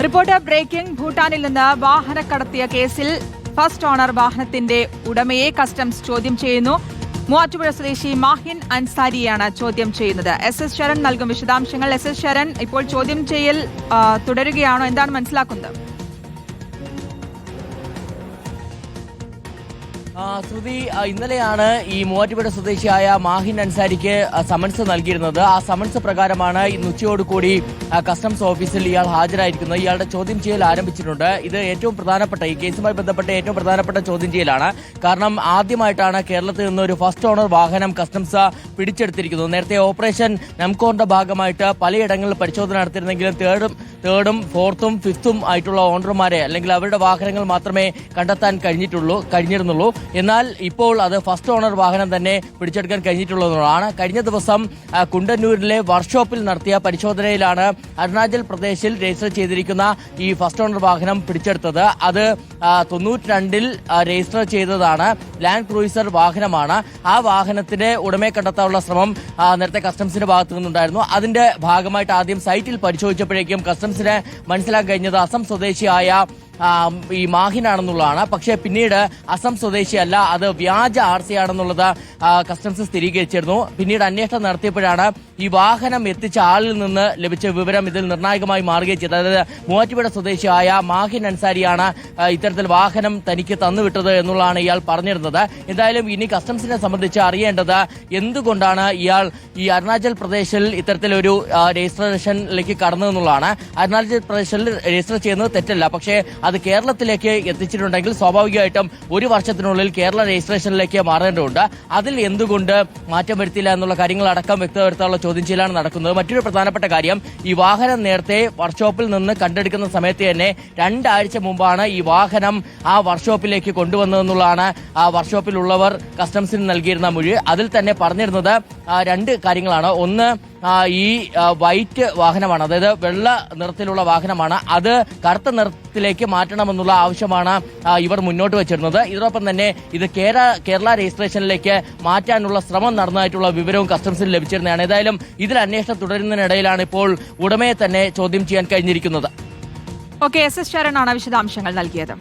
Reporter breaking. ഭൂട്ടാനിൽ നിന്ന് വാഹന കടത്തിയ കേസിൽ ഫസ്റ്റ് ഓണർ വാഹനത്തിന്റെ ഉടമയെ കസ്റ്റംസ് ചോദ്യം ചെയ്യുന്നു. മൂവാറ്റുപുഴ സ്വദേശി മാഹിൻ അൻസാരിയാണ് ചോദ്യം ചെയ്യുന്നത്. SS ശരൺ നൽകും വിശദാംശങ്ങൾ. SS ശരൺ, ഇപ്പോൾ ചോദ്യം ചെയ്യൽ തുടരുകയാണോ? എന്താണ് മനസ്സിലാക്കുന്നത്? ശ്രുതി, ഇന്നലെയാണ് ഈ മൂവാറ്റുപുഴ സ്വദേശിയായ മാഹിൻ അൻസാരിക്ക് സമൻസ് നൽകിയിരുന്നത്. ആ സമൻസ് പ്രകാരമാണ് ഇന്ന് ഉച്ചയോടുകൂടി കസ്റ്റംസ് ഓഫീസിൽ ഇയാൾ ഹാജരായിരിക്കുന്നത്. ഇയാളുടെ ചോദ്യം ചെയ്യൽ ആരംഭിച്ചിട്ടുണ്ട്. ഇത് ഏറ്റവും പ്രധാനപ്പെട്ട, ഈ കേസുമായി ബന്ധപ്പെട്ട ഏറ്റവും പ്രധാനപ്പെട്ട ചോദ്യം ചെയ്യലാണ്. കാരണം ആദ്യമായിട്ടാണ് കേരളത്തിൽ നിന്ന് ഒരു ഫസ്റ്റ് ഓണർ വാഹനം കസ്റ്റംസ് പിടിച്ചെടുത്തിരിക്കുന്നത്. നേരത്തെ ഓപ്പറേഷൻ നംകോറിന്റെ ഭാഗമായിട്ട് പലയിടങ്ങളിൽ പരിശോധന നടത്തിയിരുന്നെങ്കിലും തേർഡും ഫോർത്തും ഫിഫ്ത്തും ആയിട്ടുള്ള ഓണർമാരെ അല്ലെങ്കിൽ അവരുടെ വാഹനങ്ങൾ മാത്രമേ കണ്ടെത്താൻ കഴിഞ്ഞിരുന്നുള്ളൂ. എന്നാൽ ഇപ്പോൾ അത് ഫസ്റ്റ് ഓണർ വാഹനം തന്നെ പിടിച്ചെടുക്കാൻ കഴിഞ്ഞിട്ടുള്ളതാണ്. കഴിഞ്ഞ ദിവസം കുണ്ടന്നൂരിലെ വർക്ക്ഷോപ്പിൽ നടത്തിയ പരിശോധനയിലാണ് അരുണാചൽ പ്രദേശിൽ രജിസ്റ്റർ ചെയ്തിരിക്കുന്ന ഈ ഫസ്റ്റ് ഓണർ വാഹനം പിടിച്ചെടുത്തത്. അത് 92-ൽ രജിസ്റ്റർ ചെയ്തതാണ്. ലാൻഡ് ക്രൂയിസർ വാഹനമാണ്. ആ വാഹനത്തിന്റെ ഉടമയെ കണ്ടെത്താനുള്ള ശ്രമം നേരത്തെ കസ്റ്റംസിന്റെ ഭാഗത്തു നിന്നുണ്ടായിരുന്നു. അതിന്റെ ഭാഗമായിട്ട് ആദ്യം സൈറ്റിൽ പരിശോധിച്ചപ്പോഴേക്കും കസ്റ്റംസിന് മനസ്സിലാക്കാൻ കഴിഞ്ഞത് അസം സ്വദേശിയായ ഈ മാഹിനാണെന്നുള്ളതാണ്. പക്ഷേ പിന്നീട് അസം സ്വദേശിയല്ല, അത് വ്യാജ RC ആണെന്നുള്ളത് കസ്റ്റംസ് സ്ഥിരീകരിച്ചിരുന്നു. പിന്നീട് അന്വേഷണം നടത്തിയപ്പോഴാണ് ഈ വാഹനം എത്തിച്ച ആളിൽ നിന്ന് ലഭിച്ച വിവരം ഇതിൽ നിർണായകമായി മാറുകയും ചെയ്തത്. അതായത് മൂവാറ്റുപുഴ സ്വദേശിയായ മാഹിൻ അൻസാരിയാണ് ഇത്തരത്തിൽ വാഹനം തനിക്ക് തന്നുവിട്ടത് എന്നുള്ളതാണ് ഇയാൾ പറഞ്ഞിരുന്നത്. എന്തായാലും ഇനി കസ്റ്റംസിനെ സംബന്ധിച്ച് അറിയേണ്ടത് എന്തുകൊണ്ടാണ് ഇയാൾ ഈ അരുണാചൽ പ്രദേശിൽ ഇത്തരത്തിലൊരു രജിസ്ട്രേഷനിലേക്ക് കടന്നതെന്നുള്ളതാണ്. അരുണാചൽ പ്രദേശിൽ രജിസ്റ്റർ ചെയ്യുന്നത് തെറ്റല്ല, പക്ഷേ അത് കേരളത്തിലേക്ക് എത്തിച്ചിട്ടുണ്ടെങ്കിൽ സ്വാഭാവികമായിട്ടും ഒരു വർഷത്തിനുള്ളിൽ കേരള രജിസ്ട്രേഷനിലേക്ക് മാറേണ്ടതുണ്ട്. അതിൽ എന്തുകൊണ്ട് മാറ്റം വരുത്തില്ല എന്നുള്ള കാര്യങ്ങളടക്കം വ്യക്തവരുത്താനുള്ള ചോദ്യം ചെയ്യലാണ് നടക്കുന്നത്. മറ്റൊരു പ്രധാനപ്പെട്ട കാര്യം, ഈ വാഹനം നേരത്തെ വർക്ക്ഷോപ്പിൽ നിന്ന് കണ്ടെടുക്കുന്ന സമയത്ത് തന്നെ 2 ആഴ്ച മുമ്പാണ് ഈ വാഹനം ആ വർക്ക്ഷോപ്പിലേക്ക് കൊണ്ടുവന്നതെന്നുള്ളതാണ് ആ വർക്ക്ഷോപ്പിലുള്ളവർ കസ്റ്റംസിന് നൽകിയിരുന്ന മൊഴി. അതിൽ തന്നെ പറഞ്ഞിരുന്നത് 2 കാര്യങ്ങളാണ്. ഒന്ന്, ഈ വൈറ്റ് വാഹനമാണ്, അതായത് വെള്ള നിറത്തിലുള്ള വാഹനമാണ്, അത് കറുത്ത നിറത്തിലേക്ക് മാറ്റണമെന്നുള്ള ആവശ്യമാണ് ഇവർ മുന്നോട്ട് വെച്ചിരുന്നത്. ഇതോടൊപ്പം തന്നെ ഇത് കേരള രജിസ്ട്രേഷനിലേക്ക് മാറ്റാനുള്ള ശ്രമം നടന്നതായിട്ടുള്ള വിവരവും കസ്റ്റംസിന് ലഭിച്ചിരുന്നതാണ്. ഏതായാലും ഇതിൽ അന്വേഷണം തുടരുന്നതിനിടയിലാണ് ഇപ്പോൾ ഉടമയെ തന്നെ ചോദ്യം ചെയ്യാൻ കഴിഞ്ഞിരിക്കുന്നത്. SS ശരണാണ് വിശദാംശങ്ങൾ നൽകിയത്.